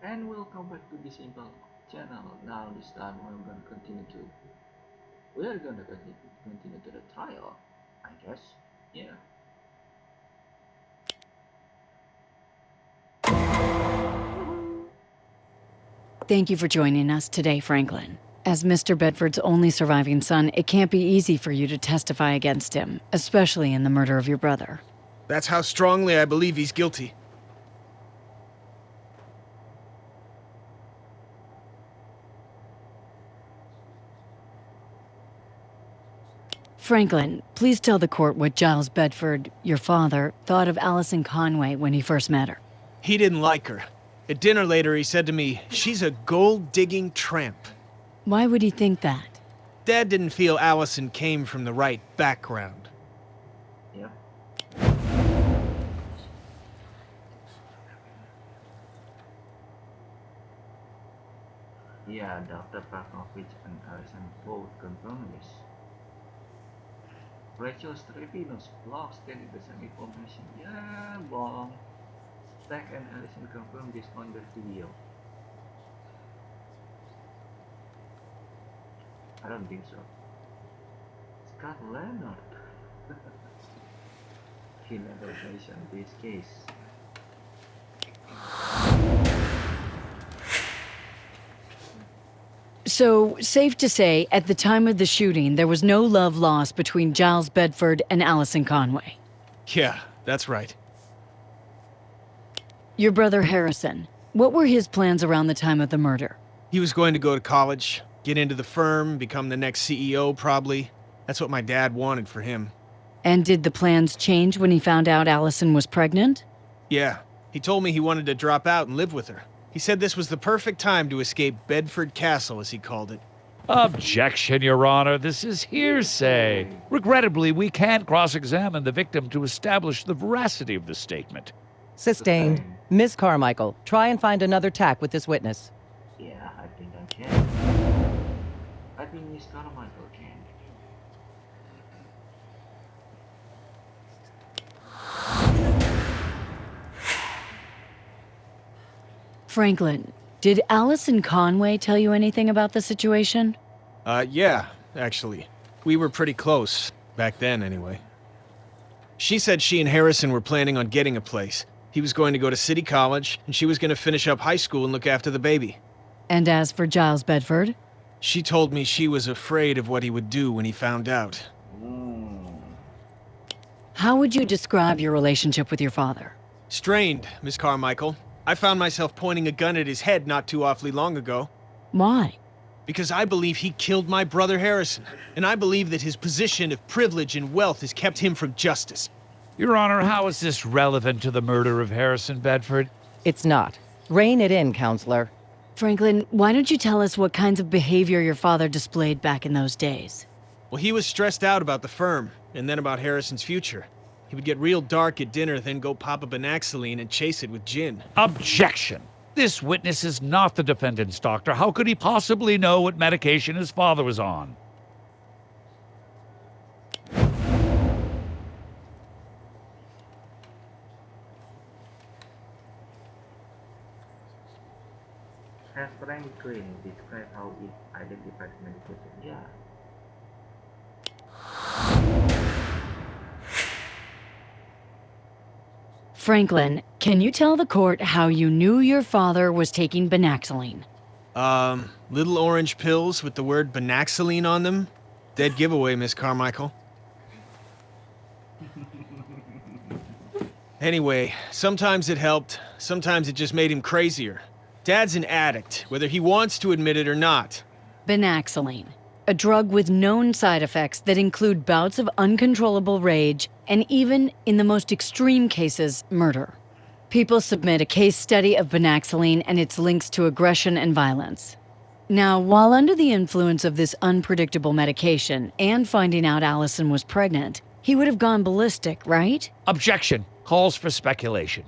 And welcome back to the simple channel. Now this time we're gonna continue to the trial, I guess. Yeah. Thank you for joining us today, Franklin. As Mr. Bedford's only surviving son, it can't be easy for you to testify against him, especially in the murder of your brother. That's how strongly I believe he's guilty. Franklin, please tell the court what Giles Bedford, your father, thought of Allison Conway when he first met her. He didn't like her. At dinner later, he said to me, "She's a gold-digging tramp." Why would he think that? Dad didn't feel Allison came from the right background. Yeah. Yeah, Dr. Parkovich and Harrison both confirm this. Rachel Strepinos blogs stated the same information. Yeah, boom. Stack and Allison confirmed this on the video. I don't think so. Scott Leonard. He never mentioned this case. So, safe to say, at the time of the shooting, there was no love lost between Giles Bedford and Allison Conway. Yeah, that's right. Your brother Harrison, what were his plans around the time of the murder? He was going to go to college, get into the firm, become the next CEO, probably. That's what my dad wanted for him. And did the plans change when he found out Allison was pregnant? Yeah, he told me he wanted to drop out and live with her. He said this was the perfect time to escape Bedford Castle, as he called it. Objection, Your Honor. This is hearsay. Regrettably, we can't cross-examine the victim to establish the veracity of the statement. Sustained. Miss Carmichael, try and find another tack with this witness. Yeah, I think I can. I think Miss Carmichael can. Franklin, did Allison Conway tell you anything about the situation? Yeah, actually. We were pretty close. Back then, anyway. She said she and Harrison were planning on getting a place. He was going to go to City College, and she was going to finish up high school and look after the baby. And as for Giles Bedford? She told me she was afraid of what he would do when he found out. How would you describe your relationship with your father? Strained, Miss Carmichael. I found myself pointing a gun at his head not too awfully long ago. Why? Because I believe he killed my brother Harrison, and I believe that his position of privilege and wealth has kept him from justice. Your Honor, how is this relevant to the murder of Harrison Bedford? It's not. Rein it in, counselor. Franklin, why don't you tell us what kinds of behavior your father displayed back in those days? Well, he was stressed out about the firm, and then about Harrison's future. He would get real dark at dinner, then go pop a Banaxoline and chase it with gin. Objection! This witness is not the defendant's doctor. How could he possibly know what medication his father was on? Has Franklin described how it identifies medication? Yeah. Franklin, can you tell the court how you knew your father was taking Banaxoline? Little orange pills with the word Banaxoline on them? Dead giveaway, Miss Carmichael. Anyway, sometimes it helped, sometimes it just made him crazier. Dad's an addict, whether he wants to admit it or not. Banaxoline, a drug with known side effects that include bouts of uncontrollable rage and even, in the most extreme cases, murder. People submit a case study of Banaxoline and its links to aggression and violence. Now, while under the influence of this unpredictable medication and finding out Allison was pregnant, he would have gone ballistic, right? Objection! Calls for speculation.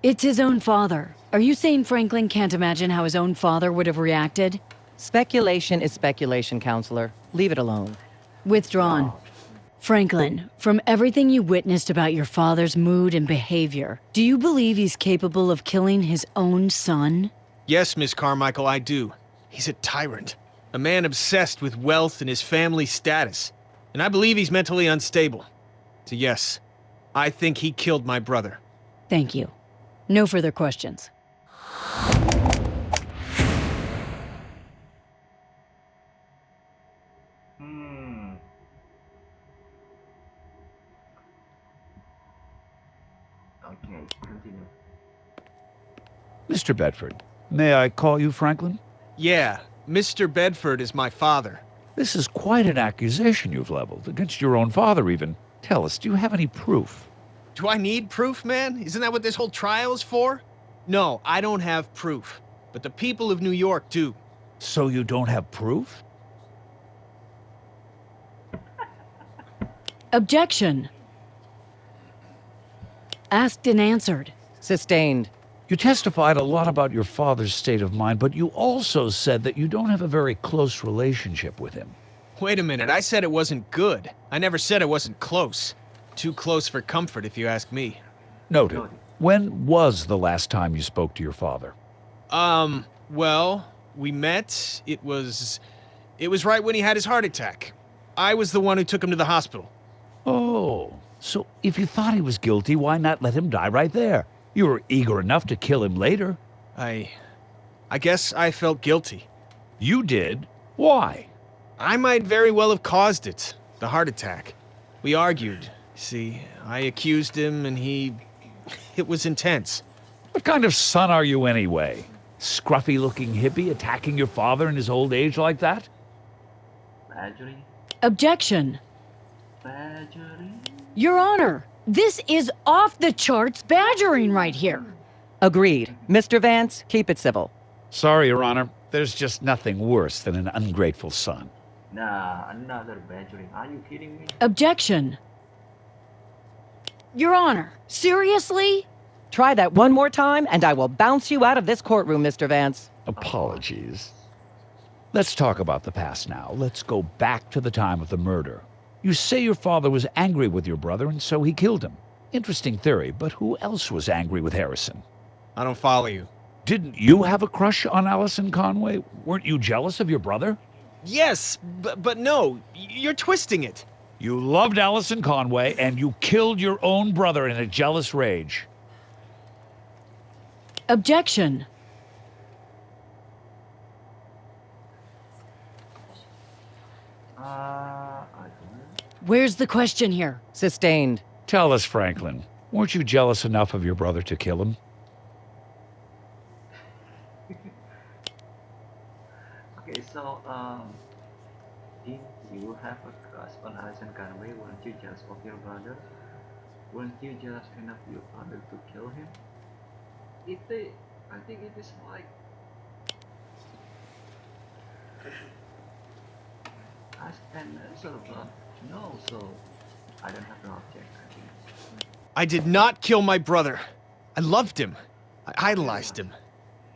It's his own father. Are you saying Franklin can't imagine how his own father would have reacted? Speculation is speculation, counselor. Leave it alone. Withdrawn. Franklin, from everything you witnessed about your father's mood and behavior, do you believe he's capable of killing his own son? Yes, Miss Carmichael, I do. He's a tyrant. A man obsessed with wealth and his family's status. And I believe he's mentally unstable. So yes, I think he killed my brother. Thank you. No further questions. Hmm. Okay, continue. Mr. Bedford, may I call you Franklin? Yeah, Mr. Bedford is my father. This is quite an accusation you've leveled, against your own father even. Tell us, do you have any proof? Do I need proof, man? Isn't that what this whole trial is for? No, I don't have proof. But the people of New York do. So you don't have proof? Objection. Asked and answered. Sustained. You testified a lot about your father's state of mind, but you also said that you don't have a very close relationship with him. Wait a minute, I said it wasn't good. I never said it wasn't close. Too close for comfort, if you ask me. Noted. When was the last time you spoke to your father? Well, we met. It was right when he had his heart attack. I was the one who took him to the hospital. Oh, so if you thought he was guilty, why not let him die right there? You were eager enough to kill him later. I guess I felt guilty. You did? Why? I might very well have caused it, the heart attack. We argued. See, I accused him and it was intense. What kind of son are you anyway? Scruffy-looking hippie attacking your father in his old age like that? Badgering? Objection. Badgering? Your Honor, this is off the charts badgering right here. Agreed. Mr. Vance, keep it civil. Sorry, Your Honor. There's just nothing worse than an ungrateful son. Nah, another badgering. Are you kidding me? Objection. Your Honor, seriously? Try that one more time, and I will bounce you out of this courtroom, Mr. Vance. Apologies. Let's talk about the past now. Let's go back to the time of the murder. You say your father was angry with your brother, and so he killed him. Interesting theory, but who else was angry with Harrison? I don't follow you. Didn't you have a crush on Allison Conway? Weren't you jealous of your brother? Yes, but no, you're twisting it. You loved Allison Conway, and you killed your own brother in a jealous rage. Objection. I don't know. Where's the question here? Sustained. Tell us, Franklin, weren't you jealous enough of your brother to kill him? Okay, so, did you have a crush on Alison Conway? Weren't you jealous of your brother? Weren't you jealous enough of your father to kill him? I think it is like ask and answer, but no, so I don't have to object, I think. I did not kill my brother. I loved him. I idolized him.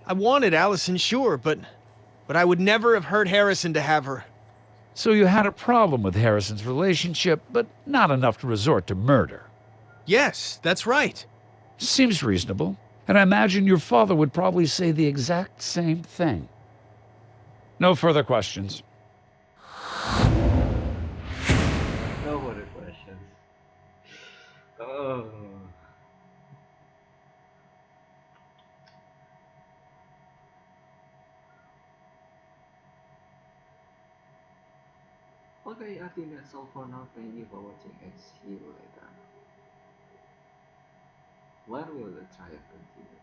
I wanted Allison, sure, but I would never have hurt Harrison to have her. So you had a problem with Harrison's relationship, but not enough to resort to murder. Yes, that's right. Seems reasonable. And I imagine your father would probably say the exact same thing. No further questions. No further questions. Oh. Okay, I think that's all for now. Thank you for watching and see you later. Where will the trial continue?